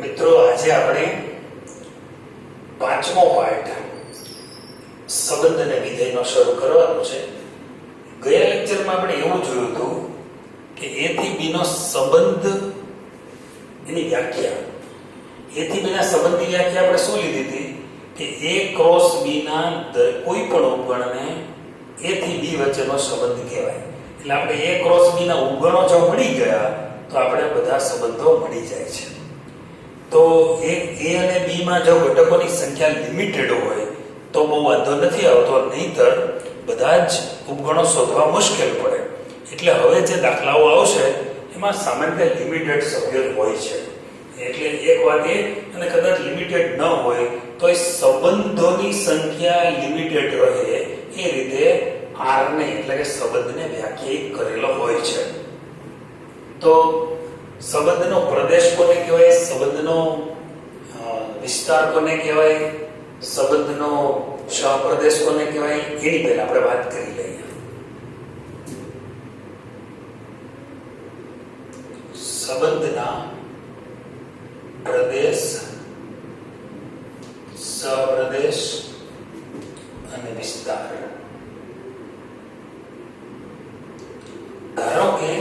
મિત્રો આજે આપણે પાંચમો પાર્ટ સંબંધ અને વિધેયનો શરૂ કરવાનો છે. ગયા લેક્ચરમાં આપણે એવું જોયું હતું કે a થી b નો સંબંધ એની વ્યાખ્યા a થી b ના સંબંધની વ્યાખ્યા આપણે શું લીધી હતી કે a ક્રોસ b ના કોઈ પણ ઉપગણને a થી b વચ્ચેનો સંબંધ કહેવાય. એટલે આપણે a ક્રોસ b ના ઉપગણો જો મળી ગયા તો આપણે બધા સંબંધો મળી જાય છે. તો a અને b માં જો ઘટકોની સંખ્યા લિમિટેડ હોય તો બહુ વાંધો નથી આવતો, નહીતર બધા જ ઉપગણો શોધવા મુશ્કેલ પડે. એટલે હવે જે દાખલાઓ આવશે એમાં સામાન્ય લિમિટેડ સભ્યો હોય છે. એટલે એક વાત એ, અને કદાચ લિમિટેડ ન હોય તો એ સંબંધોની સંખ્યા લિમિટેડ રહે એ રીતે r ને એટલે કે સંબંધને વ્યાખ્યાયિત કરેલો હોય છે. તો સંબંધનો પ્રદેશ કોને કહેવાય, સંબંધનો વિસ્તાર કોને કહેવાય, સંબંધનો સહપ્રદેશ કોને કહેવાય, એની પહેલા આપણે વાત કરી લઈએ. સંબંધના પ્રદેશ, સહપ્રદેશ અને વિસ્તાર. ધારો કે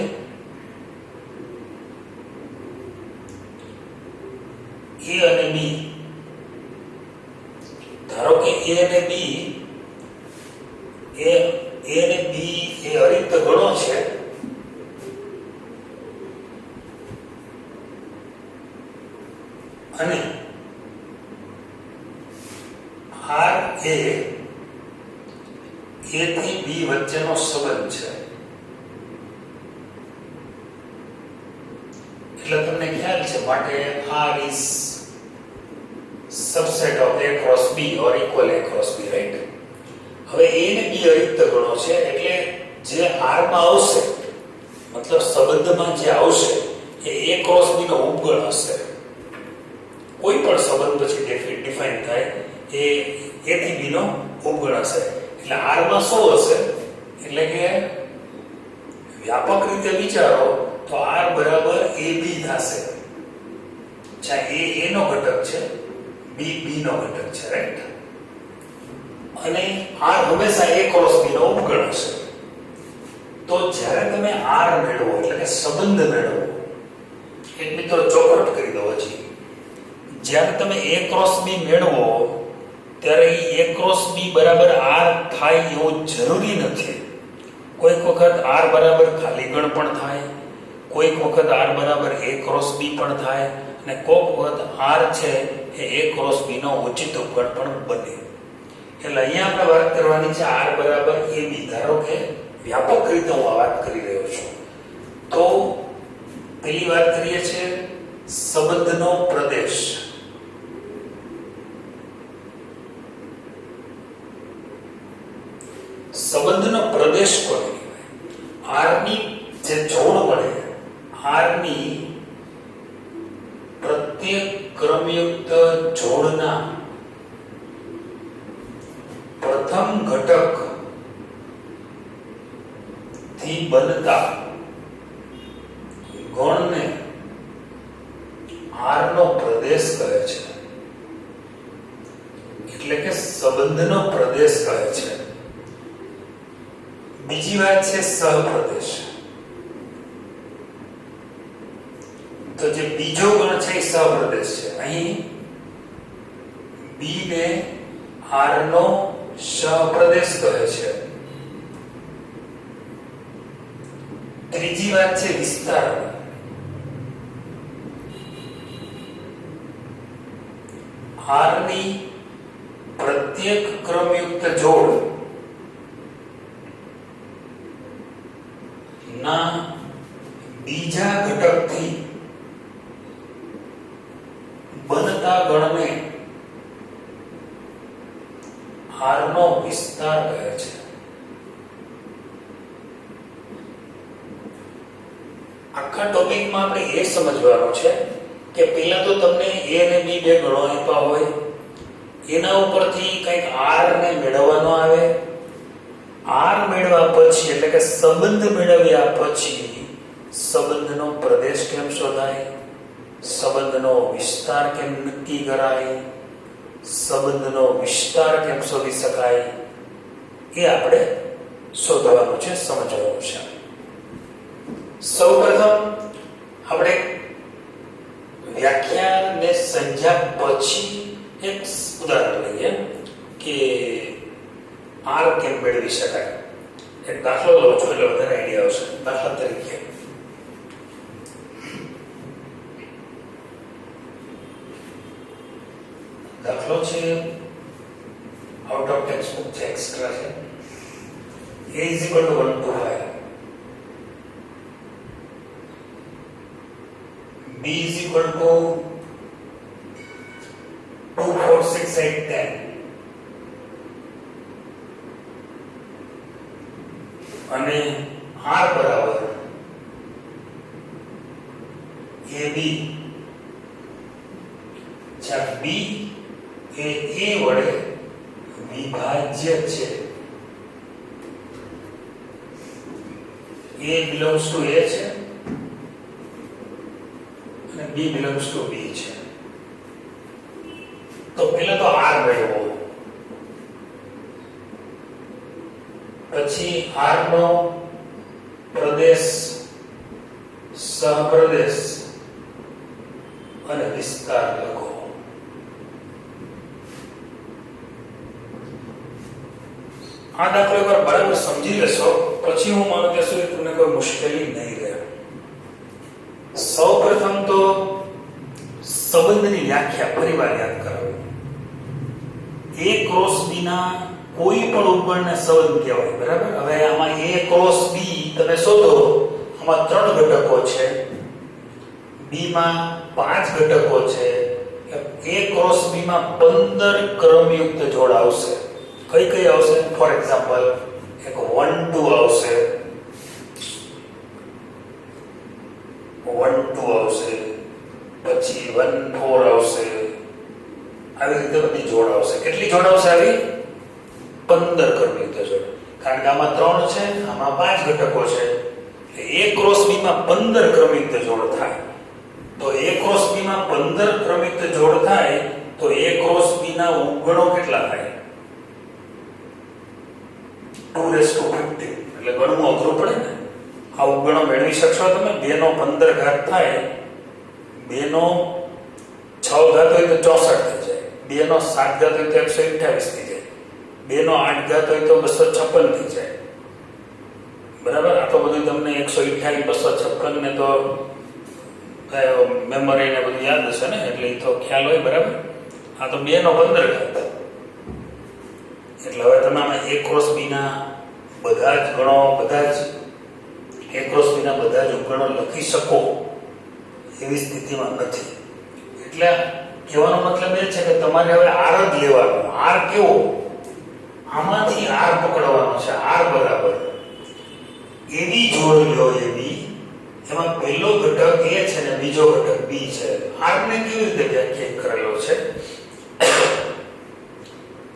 a અને b, ધારો કે a અને b એ અરિક્ત ગણો છે અને r એ a થી b વચ્ચેનો સંબંધ છે. એટલે તમને ખ્યાલ છે, માટે r is subset of a cross b or equal a cross b, right? હવે a ને b અરિક્ત ગણો છે એટલે જે r માં આવશે, મતલબ સંબંધમાં જે આવશે એ a cross b નો ઉપગણ હશે. કોઈ પણ સંબંધ પછી ડિફાઇન થાય એ a થી b નો ઉપગણ હશે. એટલે r માં શું હશે, એટલે કે વ્યાપક રીતે વિચારો તો r બરાબર ab થશે. જ્યાં a નો ઘટક છે, b નો ઘટક છે, રાઈટ? અને r હંમેશા a ક્રોસ b નો ઉપગણ હશે. તો જ્યારે તમે r મેળવો એટલે કે સંબંધ મેળવો, એક મિત્રો ચોખવટ કરી દો હજી, જ્યારે તમે a ક્રોસ b મેળવો ત્યારે a ક્રોસ b બરાબર r થાય એવું જરૂરી નથી. કોઈક વખત r બરાબર ખાલી ગણ પણ થાય, કોઈક વખત r બરાબર a ક્રોસ b પણ થાય, અને કોઈક વખત r છે એ a ક્રોસ b નો ઉચિત ઉપગણ પણ બને. એટલે અહીંયા આપણે વાત કરવાની છે r બરાબર ab. ધારો કે વ્યાપક રીતે હું વાત કરી રહ્યો છું. તો પહેલી વાત કરીએ છીએ સંબંધનો પ્રદેશ. સંબંધનો પ્રદેશ કોને કહેવાય? r ની જે જોડ મળે, r ની પ્રત્યેક ક્રમયુક્ત જોડના પ્રથમ ઘટક થી બનતા ગણને r નો પ્રદેશ કહે છે. એટલે કે સંબંધનો પ્રદેશ કહે છે. બીજી વાત છે સહપ્રદેશ. તો જે બીજો ગણ છે એ સહપ્રદેશ છે. અહીં b ને r નો સહપ્રદેશ કહે છે. ત્રીજી વાત છે વિસ્તાર. r ની પ્રત્યેક ક્રમયુક્ત જોડ ના બીજા ઘટકથી બનતા ગણને r નો વિસ્તાર કહે છે. આખા ટોપિકમાં આપણે એ સમજવાનું છે કે પહેલા તો તમને a અને b બે ગણો આપ્યા હોય, એના ઉપરથી કંઈક r ને મેળવવાનો આવે. r મેળવ્યા પછી એટલે કે સંબંધ મેળવ્યા પછી સંબંધનો પ્રદેશ કેમ શોધાય? સંબંધનો વિસ્તાર કેમ નક્કી કરાય, સંબંધનો વિસ્તાર કેમ શોધી શકાય, એ આપણે શોધવાનું છે, સમજવાનું છે. સૌપ્રથમ આપણે વ્યાખ્યા ને સંજ્ઞા પછી એક ઉદાહરણ લઈએ કે આર કેમ મેળવી શકાય. એક દાખલો લો છો એટલે વધારે આઈડિયા આવશે. દાખલા તરીકે દાખલો છે, આઉટ ઓફ ટેક્સ્ટ બુક છે, એક્સ્ટ્રા છે. a is equal to 1 to 5, b is equal to 2 4 6 8 10, અને r બરાબર ab, જ્યાં b એ a વડે વિભાજ્ય છે. a belongs to a છે અને b belongs to b છે. તો પહેલા તો r મેળવો, પછી r નો પ્રદેશ, સહપ્રદેશ અને વિસ્તાર લખો. આ દાખલો એકવાર બરાબર સમજી લેશો પછી હું માનું ત્યાં સુધી તમને કોઈ મુશ્કેલી નહીં રહે. સૌપ્રથમ તો સંબંધની વ્યાખ્યા ફરીવાર યાદ કરાવો. a ક્રોસ b ના કોઈ પણ ઉપગણને સંબંધ કહેવાય, બરાબર. હવે આમાં a ક્રોસ b તમે શોધો, આમાં 3 ઘટકો છે, b માં 5 ઘટકો છે, એટલે a ક્રોસ b માં 15 ક્રમયુક્ત જોડ આવશે. કઈ કઈ આવશે? ફોર એક્ઝામ્પલ એક 1 2 આવશે, 1 2 આવશે, પછી 1 4 આવશે, આવી રીતે બધી જોડ આવશે. કેટલી જોડ આવશે? આવી 15 ક્રમયુક્ત જોડ. કારણ કે આમાં 3 છે, આમાં 5 ઘટકો છે, એટલે a ક્રોસ b માં 15 ક્રમયુક્ત જોડ થાય. તો a ક્રોસ b માં 15 ક્રમયુક્ત જોડ થાય તો a ક્રોસ b ના ઉપગણો કેટલા થાય? 2^15. એટલે ગણવું અઘરું પડે ને. આ ઉપગણો મેળવી શકશો તમે? 2 નો 15 ઘાત થાય, 2 નો 6 ઘાત હોય તો 64 થઈ જાય, 2 નો 7 ઘાત હોય તો 128 થઈ જાય, 2 નો 8 ઘાત હોય તો 256 થઈ જાય. બરાબર. આ તો બધું તમને 128 256 ને તો મેમરી ને બધું યાદ હશે ને, એટલે એ તો ખ્યાલ હોય. બરાબર. આ તો 2 નો 15 ઘાત. એટલે હવે તમે આમાં a ક્રોસ b ના બધા જ ગણો, બધા જ a ક્રોસ b ના બધા જ ઉપગણો લખી શકો એવી સ્થિતિમાં નથી. એટલે કહેવાનો મતલબ એ છે કે તમારે હવે r જ લેવાનો. r કેવો? આમાંથી r પકડવાનો છે. r બરાબર એવી જોડ લો, એવી એમાં પહેલો ઘટક a છે ને બીજો ઘટક b છે. r ને કેવી રીતે વ્યાખ્યાયિત કરેલો છે?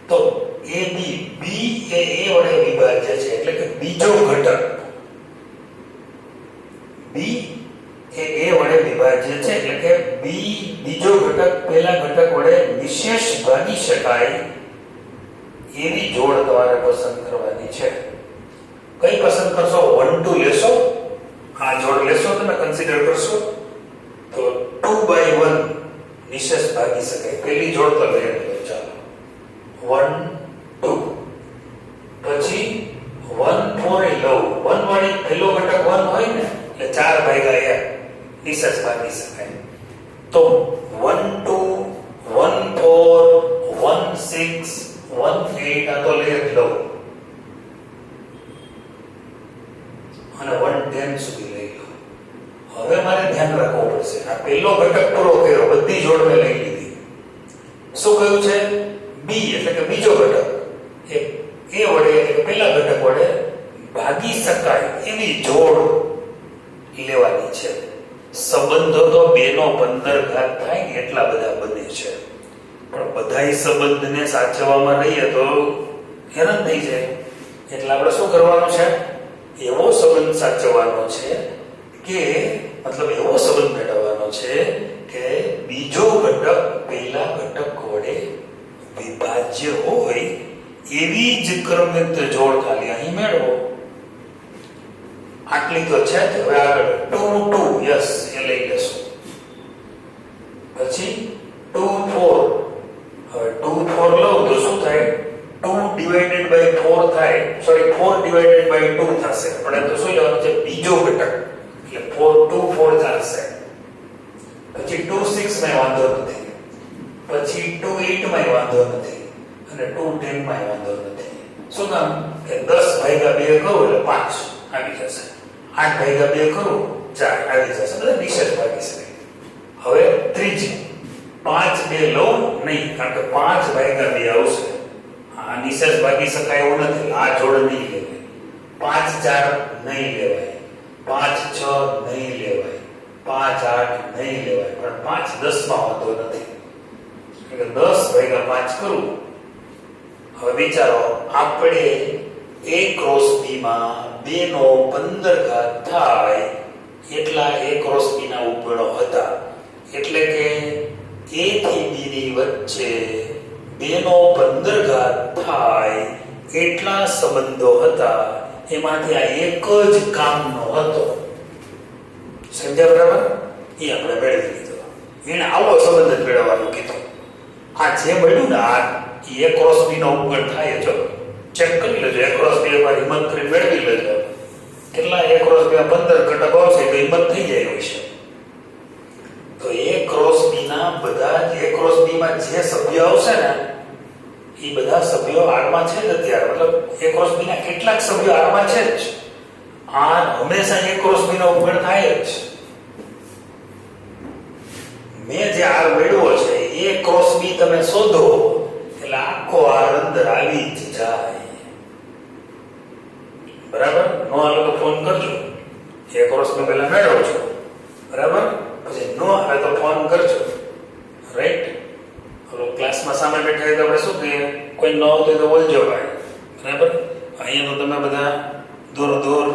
તો ab, b એ a વડે વિભાજ્ય છે, એટલે કે બીજો ઘટક b એ a વડે વિભાજ્ય છે, એટલે કે b બીજો ઘટક પહેલા ઘટક વડે વિશેષ ભાગી શકાય એવી જોડ તમારે પસંદ કરવાની છે. કઈ પસંદ કરશો? 1 2 લેશો? આ જોડ લેશો, તમે કન્સિડર કરશો તો 2/1 વિશેષ ભાગી શકાય. પહેલી જોડ તો લઈ લો. ચાલો 1 2, પછી 1 4 એ લો. 1 વાળી પહેલો ઘટક 1 હોય ને એટલે 4 ભાગ્યા 1 વિશેષ ભાગી શકાય. તો 1 2 1 4 1 6 1 8 આ તો લઈ જ લો, અને 1 10 સુધી લઈ લો. હવે મારે ધ્યાન રાખવું પડશે. આ પહેલો ઘટક પૂરો કર્યો, બધી જોડ મેં લઈ લીધી. શું કહ્યું છે? b એટલે કે બીજો ઘટક એ વડે, એટલે કે પહેલા ઘટક વડે ભાગી શકાય એવી જોડ લેવાની છે. સંબંધો તો 2 નો 15 ઘાત થાય ને એટલા બધા બને છે, પણ બધાય સંબંધને સાચવવામાં રહીએ તો હેરાન થઈ જાય. એટલે આપણે શું કરવાનું છે? એવો સંબંધ સાચવવાનો છે કે મતલબ એવો સંબંધ મેળવવાનો છે કે ક્રમિક જોડ ખાલી અહીં મેળવો. આટલી તો છે જ. હવે આગળ 2 2 યસ એ લઈ લેશું. પછી 2 4. હવે 2 4 લઉં તો શું થાય? 2 ડિવાઇડેડ બાય 4 થાય. સોરી 4 ડિવાઇડેડ બાય 2 થશે. આપણે તો શું લેવાનું છે? બીજો ઘટક. એટલે 4 2 4 ચાલશે. પછી 2 6 માં વાંધો નથી. પછી 2 8 માં વાંધો નથી. અને 2 10 માં વાંધો નથી. શું કામ? કે 10 ભાગ્યા 2 કરું એટલે 5 આવી જશે. 8 ભાગ્યા 2 કરું 4 આવી જશે. બધા નિશેષ ભાગી શકે. હવે ત્રીજી 5 2 લઉં નહીં, કારણ કે 5 ભાગ્યા 2 આવશે. આ નિશેષ ભાગી શકાય એવું નથી. આ જોડ નહીં લેવાય. 5 4 નહીં લેવાય. 5 6 નહીં લેવાય. 5 8 નહીં લેવાય. પણ 5 10 માં વાંધો નથી. એટલે 10 ભાગ્યા 5 કરું. હવે વિચારો, આપણે a ક્રોસ b માં 2 નો 15 ઘાત થાય એટલા a ક્રોસ b ના ઉપગણો હતા. એટલે કે a થી b ની વચ્ચે 2 નો 15 ઘાત થાય એટલા સંબંધો હતા. એમાંથી આ એક જ કામનો હતો. સમજ્યા બરાબર? એ આપણે મેળવી લીધો. એને આવો સંબંધ જ મેળવવાનું કીધું. આ જે મળ્યું ને આ a ક્રોસ b નો ઉપગણ થાય. જો ચેક કરી લેજો. a ક્રોસ b માં હિંમત કરી મેળવી લેજો. કેટલા a ક્રોસ b માં 15 ઘટકો આવશે તો હિંમત થઈ જાય હોય છે. તો a ક્રોસ b ના બધા જ a ક્રોસ b માં જે સભ્યો આવશે ને એ બધા સભ્યો r માં છે જ અત્યારે. મતલબ a ક્રોસ b ના કેટલાક સભ્યો r માં છે જ. r હંમેશા a ક્રોસ b નો ઉપગણ થાય જ. મેં જે r મેળવ્યો છે a ક્રોસ b તમે શોધો એટલે આખો r અંદર આવી જ જાય. બરાબર? નો આવે તો ફોન કરજો. a ક્રોસ b પહેલા મેળવો છો. બરાબર? પછી નો આવે તો ફોન કરજો. રાઈટ? હવે ક્લાસમાં સામે બેઠા હોય તો આપણે શું કહીએ? કોઈ ન આવતું તો બોલજો ભાઈ. બરાબર? અહીંયા તો તમે બધા દૂર દૂર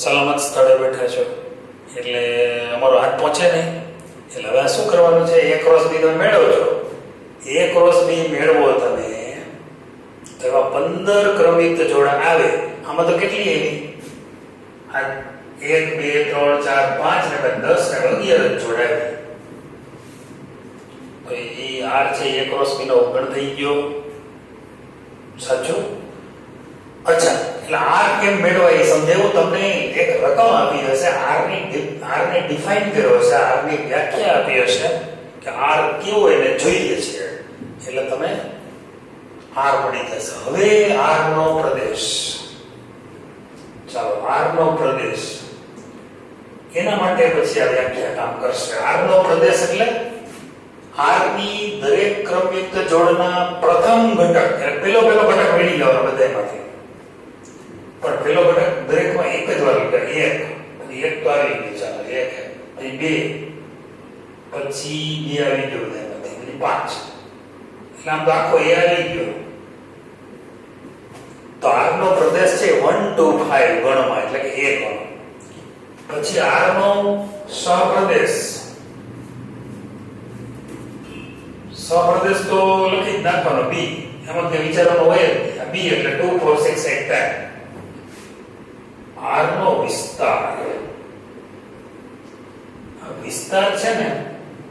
સલામત સ્થળે બેઠા છો એટલે અમારો હાથ પહોંચે નહીં. એટલે હવે શું કરવાનું છે? a ક્રોસ b તમે મેળવો છો. a ક્રોસ b મેળવો તમે તો એવા 15 ક્રમિક જોડા આવે. આમાં તો કેટલી આવી? આ 1 2 3 4 5 ને 10 ને 11 જોડાય. તો એ r છે a ક્રોસ b નો ઉપગણ થઈ ગયો. સાચું? અચ્છા, એટલે r કેમ મેળવાય એ સમજાવું તમને. એક રકમ આપી હશે, r ને ડિફાઇન કર્યો હશે, r ની વ્યાખ્યા આપી હશે કે r કેવો એને જોઈએ છે. એટલે તમે r મળી જશે. હવે r નો પ્રદેશ. ચાલો, r નો પ્રદેશ એના માટે પછી આ વ્યાખ્યા કામ કરશે. r નો પ્રદેશ એટલે r ની દરેક ક્રમયુક્ત જોડના પ્રથમ ઘટક. એટલે પેલો ઘટક મેળવી લેવાનો બધામાંથી. પણ પેલો ઘટક દરેકમાં એક જ વાર એટલે એક તો આવી ગયું. ચાલો, એક પછી 2 પછી 2 આવી ગયો બધામાંથી. પછી 5 એટલે આમ તો આખો a આવી ગયો. તો r નો પ્રદેશ છે 1 2 5 ગણમાં, એટલે કે a ગણો. પછી r નો સહપ્રદેશ. સહપ્રદેશ તો લખી જ નાખવાનો b. એમાં કે વિચારવાનું હોય જ નહીં. b એટલે 2 4 6 8 10. r નો વિસ્તાર. આ વિસ્તાર છે ને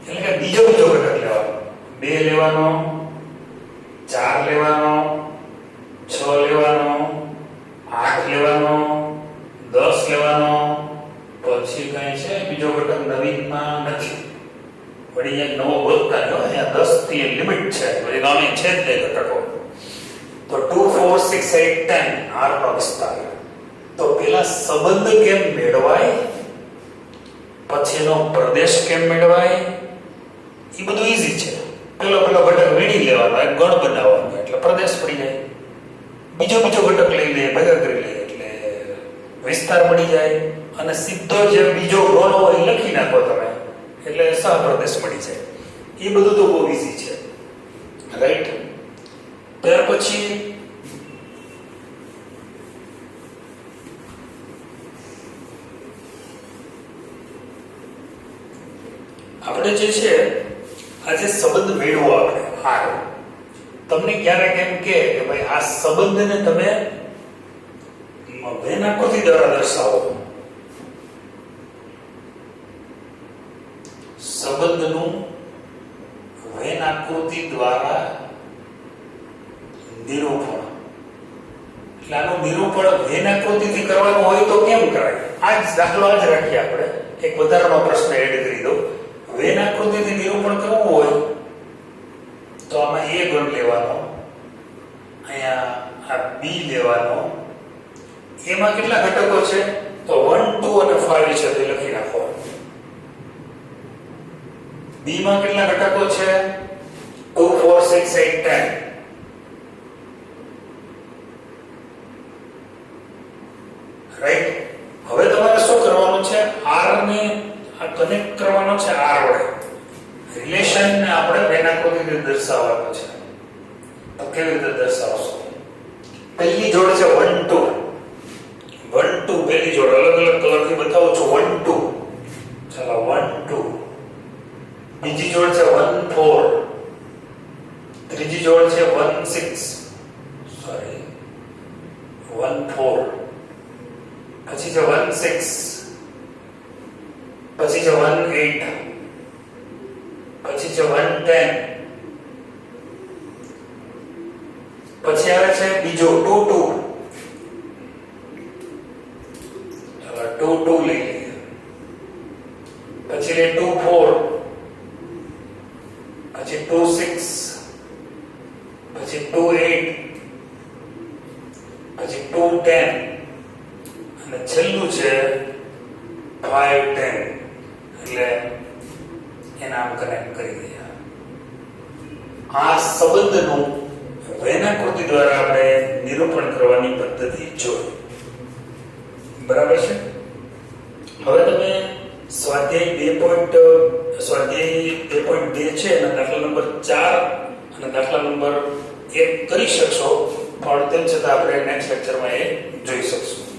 એટલે કે બીજો ઘટક લેવાનો. 2 લેવાનો, 4 લેવાનો, 6 લેવાનો, 8 લેવાનો, 10 લેવાનો. પછી કઈ છે બીજો ઘટક નવીનમાં નથી. વળી એક નવો ગોતતા જો. અહીંયા 10 થી લિમિટ છે. વળી નામે છે જ તે ઘટકો. તો 2 4 6 8 10 r નો વિસ્તાર. તો પેલા સંબંધ કેમ મેળવાય, પછીનો પ્રદેશ કેમ મેળવાય, એ બધું ઈઝી છે. પેલો ઘટક મેળવી લેવાનો, એક ગણ બનાવવાનો એટલે પ્રદેશ પડી જાય. બીજો ઘટક લઈ લે, ભેગા કરી લે એટલે વિસ્તાર મળી જાય. અને સીધો જે બીજો ગણ હોય લખી નાખો તમે એટલે સહપ્રદેશ મળી જાય. એ બધું તો બહુ ઈઝી છે. રાઈટ? ત્યાર પછી આપણે જે છે આજે સંબંધ મેળવો. આપણે તમને ક્યારેક એમ કે ભાઈ આ સંબંધને તમે વેન આકૃતિ દ્વારા દર્શાવો. સંબંધનું વેન આકૃતિ દ્વારા નિરૂપણ. એટલે આનું નિરૂપણ વેન આકૃતિથી કરવાનું હોય તો કેમ કરાય? આ જ દાખલો જ રાખીએ આપણે. એક વધારાનો પ્રશ્ન એડ કરી દો. વેન આકૃતિથી નિરૂપણ કરવું હોય તો આમાં a ગણ લેવાનો, અહીંયા આ b લેવાનો. એમાં કેટલા ઘટકો છે? તો 1 2 અને 5 છે તે લખી નાખો. b માં કેટલા ઘટકો છે? 2 4 6 8 10. રાઈટ. હવે તમારે શું કરવાનું છે? r ને કનેક્ટ કરવાનો છે r વડે. રિલેશન ને આપણે વેન આકૃતિથી દર્શાવવાનું છે. તો કેવી રીતે દર્શાવશો? પહેલી જોડ છે 1 2. 1 2 પહેલી જોડ અલગ અલગ કલરથી બતાવું છું. 1 2. ચાલો 1 2. બીજી જોડ છે 1 4. ત્રીજી જોડ છે 1 6. સોરી 1 4. પછી છે 1 6. પછી છે 1 8. પછી છે 1 10. પછી આવે છે બીજો 2 2. ચાલો 2 2 લઈ લઈએ. પછી લે 2 4. પછી 2 6. પછી 2 8. પછી 2 10. અને છેલ્લું છે 5 10. એટલે એને આમ કનેક્ટ કરી દઈએ. આ સંબંધનું વેન આકૃતિ દ્વારા આપણે નિરૂપણ કરવાની પદ્ધતિ જોઈ. બરાબર છે. હવે તમે સ્વાધ્યાય 2.2 છે અને દાખલા નંબર 4 અને દાખલા નંબર 1 કરી શકશો, પણ તેમ છતાં આપણે નેક્સ્ટ લેક્ચરમાં એ જોઈ શકશું.